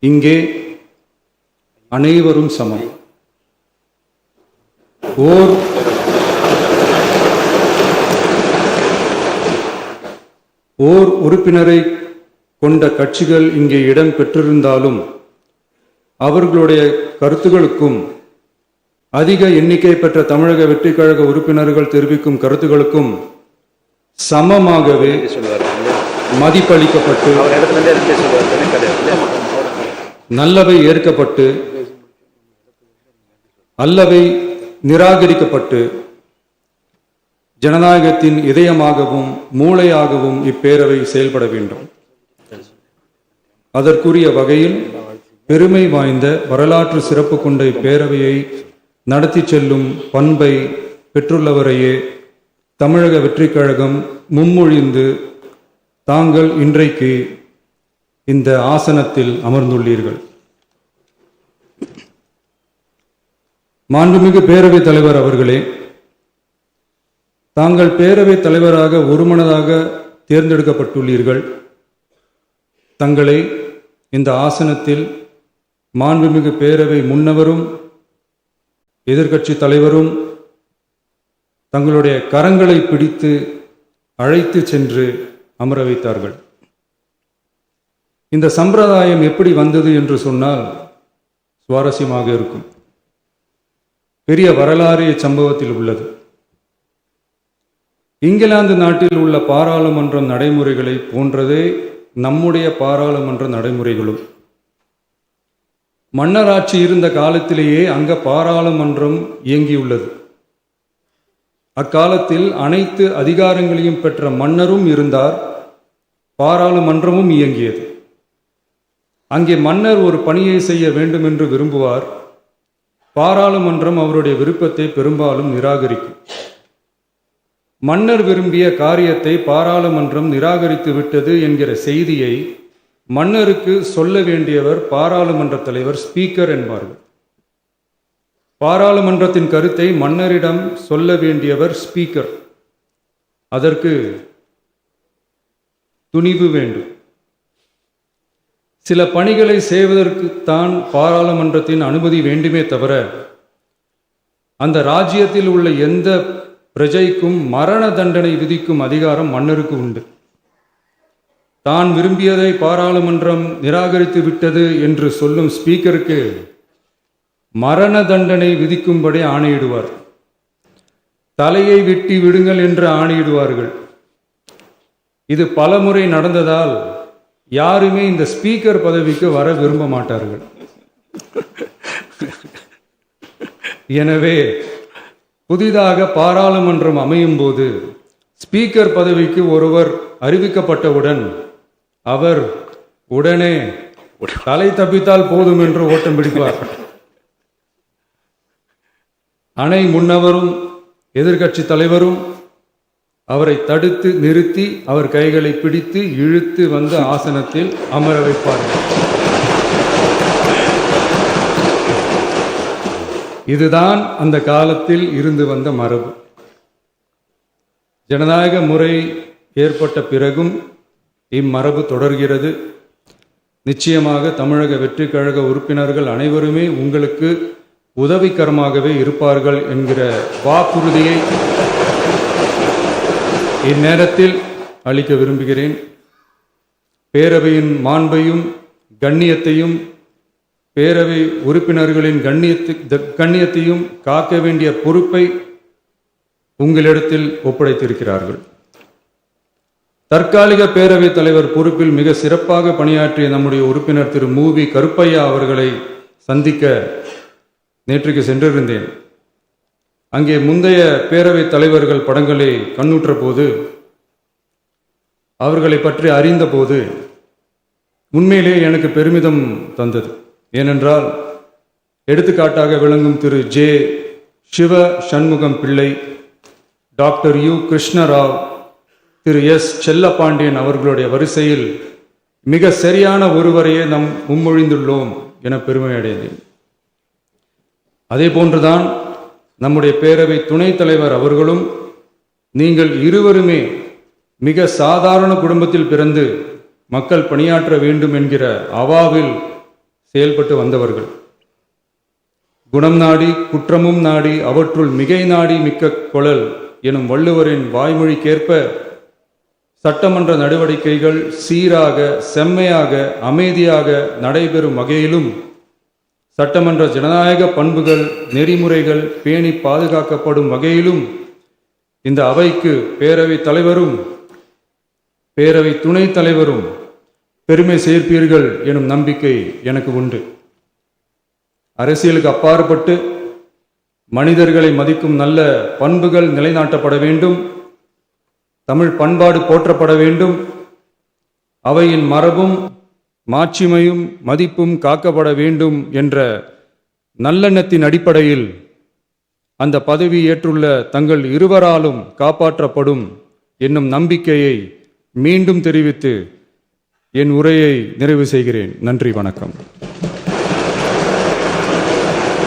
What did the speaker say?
இங்கே அனைவரும் சமம். ஓர் உறுப்பினரை கொண்ட கட்சிகள் இங்கே இடம் பெற்றிருந்தாலும் அவர்களுடைய கருத்துகளுக்கும் அதிக எண்ணிக்கை பெற்ற தமிழக வெற்றிக் கழக உறுப்பினர்கள் தெரிவிக்கும் கருத்துகளுக்கும் சமமாகவே மதிப்பளிக்கப்பட்டு நல்லவை ஏற்கப்பட்டு அல்லவை நிராகரிக்கப்பட்டு ஜனநாயகத்தின் இதயமாகவும் மூளையாகவும் இப்பேரவை செயல்பட வேண்டும். அதற்குரிய வகையில் பெருமை வாய்ந்த வரலாற்று சிறப்பு கொண்ட இப்பேரவையை நடத்தி செல்லும் பண்பை பெற்றுள்ளவரையே தமிழக வெற்றிக் கழகம் முன்மொழிந்து தாங்கள் இன்றைக்கு இந்த ஆசனத்தில் அமர்ந்துள்ளீர்கள். மாண்புமிகு பேரவைத் தலைவர் அவர்களே, தாங்கள் பேரவைத் தலைவராக ஒருமனதாக தேர்ந்தெடுக்கப்பட்டுள்ளீர்கள். தங்களை இந்த ஆசனத்தில் மாண்புமிகு பேரவை முன்னவரும் எதிர்க்கட்சி தலைவரும் தங்களுடைய கரங்களை பிடித்து அழைத்து சென்று அமர வைத்தார்கள். இந்த சம்பிரதாயம் எப்படி வந்தது என்று சொன்னால் சுவாரஸ்யமாக இருக்கும். பெரிய வரலாறு சம்பவத்தில் உள்ளது. இங்கிலாந்து நாட்டில் உள்ள பாராளுமன்ற நடைமுறைகளை போன்றதே நம்முடைய பாராளுமன்ற நடைமுறைகளும். மன்னராட்சி இருந்த காலத்திலேயே அங்க பாராளுமன்றம் இயங்கியுள்ளது. அக்காலத்தில் அனைத்து அதிகாரங்களையும் பெற்ற மன்னரும் இருந்தார், பாராளுமன்றமும் இயங்கியது. அங்கே மன்னர் ஒரு பணியை செய்ய வேண்டும் என்று விரும்புவார். பாராளுமன்றம் அவருடைய விருப்பத்தை பெரும்பாலும் நிராகரிக்கும். மன்னர் விரும்பிய காரியத்தை பாராளுமன்றம் நிராகரித்து விட்டது என்கிற செய்தியை மன்னருக்கு சொல்ல வேண்டியவர் பாராளுமன்ற தலைவர், ஸ்பீக்கர் என்பார்கள். பாராளுமன்றத்தின் கருத்தை மன்னரிடம் சொல்ல வேண்டியவர் ஸ்பீக்கர். அதற்கு துணிவு வேண்டும். சில பணிகளை செய்வதற்குத்தான் பாராளுமன்றத்தின் அனுமதி வேண்டுமே தவிர அந்த ராஜ்யத்தில் உள்ள எந்த பிரஜைக்கும் மரண தண்டனை விதிக்கும் அதிகாரம் மன்னருக்கு உண்டு. தான் விரும்பியதை பாராளுமன்றம் நிராகரித்து விட்டது என்று சொல்லும் ஸ்பீக்கருக்கு மரண தண்டனை விதிக்கும்படி ஆணையிடுவார். தலையை வெட்டி விடுங்கள் என்று ஆணையிடுவார்கள். இது பலமுறை நடந்ததால் யாருமே இந்த ஸ்பீக்கர் பதவிக்கு வர விரும்ப மாட்டார்கள். எனவே புதிதாக பாராளுமன்றம் அமையும் போது ஸ்பீக்கர் பதவிக்கு ஒருவர் அறிவிக்கப்பட்டவுடன் அவர் உடனே தலை தப்பித்தால் போதும் என்று ஓட்டம் பிடிப்பார். அணை முன்னவரும் எதிர்க்கட்சி தலைவரும் அவரை தடுத்து நிறுத்தி அவர் கைகளை பிடித்து இழுத்து வந்து ஆசனத்தில் அமர வைப்பார்கள். இதுதான் அந்த காலத்தில் இருந்து வந்த மரபு. ஜனநாயக முறை ஏற்பட்ட பிறகும் இம்மரபு தொடர்கிறது. நிச்சயமாக தமிழக வெற்றிக் கழக உறுப்பினர்கள் அனைவருமே உங்களுக்கு உதவிகரமாகவே இருப்பார்கள் என்கிற வாக்குறுதியை இந்நேரத்தில் அளிக்க விரும்புகிறேன். பேரவையின் மாண்பையும் கண்ணியத்தையும் பேரவை உறுப்பினர்களின் கண்ணியத்தையும் காக்க வேண்டிய பொறுப்பை உங்களிடத்தில் ஒப்படைத்திருக்கிறார்கள். தற்காலிக பேரவைத் தலைவர் பொறுப்பில் மிக சிறப்பாக பணியாற்றிய நம்முடைய உறுப்பினர் திரு மூவி கருப்பையா அவர்களை சந்திக்க நேற்றுக்கு சென்றிருந்தேன். அங்கே முந்தைய பேரவைத் தலைவர்கள் படங்களை கண்ணுற்ற போது, அவர்களை பற்றி அறிந்த போது உண்மையிலே எனக்கு பெருமிதம் தந்தது. ஏனென்றால் எடுத்துக்காட்டாக விளங்கும் திரு ஜே சிவ சண்முகம் பிள்ளை, டாக்டர் யு கிருஷ்ணராவ், திரு எஸ் செல்லப்பாண்டியன் அவர்களுடைய வரிசையில் மிக சரியான ஒருவரையே நாம் முன்மொழிந்துள்ளோம் என பெருமை அடைந்தேன். அதே போன்றுதான் நம்முடைய பேரவை துணைத் தலைவர் அவர்களும் நீங்கள் இருவருமே மிக சாதாரண குடும்பத்தில் பிறந்து மக்கள் பணியாற்ற வேண்டும் என்கிற அவாவில் செயல்பட்டு வந்தவர்கள். குணம் நாடி குற்றமும் நாடி அவற்றுள் மிகை நாடி மிக்க கொளல் எனும் வள்ளுவரின் வாய்மொழிக்கேற்ப சட்டமன்ற நடவடிக்கைகள் சீராக, செம்மையாக, அமைதியாக நடைபெறும் வகையிலும் சட்டமன்ற ஜனநாயக பண்புகள், நெறிமுறைகள் பேணி பாதுகாக்கப்படும் வகையிலும் இந்த அவைக்கு பேரவைத் தலைவரும் பேரவை துணைத் தலைவரும் பெருமை சேர்ப்பீர்கள் எனும் நம்பிக்கை எனக்கு உண்டு. அரசியலுக்கு அப்பாற்பட்டு மனிதர்களை மதிக்கும் நல்ல பண்புகள் நிலைநாட்டப்பட வேண்டும். தமிழ் பண்பாடு போற்றப்பட வேண்டும். அவையின் மரபும் மாட்சிமையும் மதிப்பும் காக்கப்பட வேண்டும் என்ற நல்லெண்ணத்தின் அடிப்படையில் அந்த பதவி ஏற்றுள்ள தங்கள் இருவராலும் காப்பாற்றப்படும் என்னும் நம்பிக்கையை மீண்டும் தெரிவித்து என் உரையை நிறைவு செய்கிறேன். நன்றி, வணக்கம்.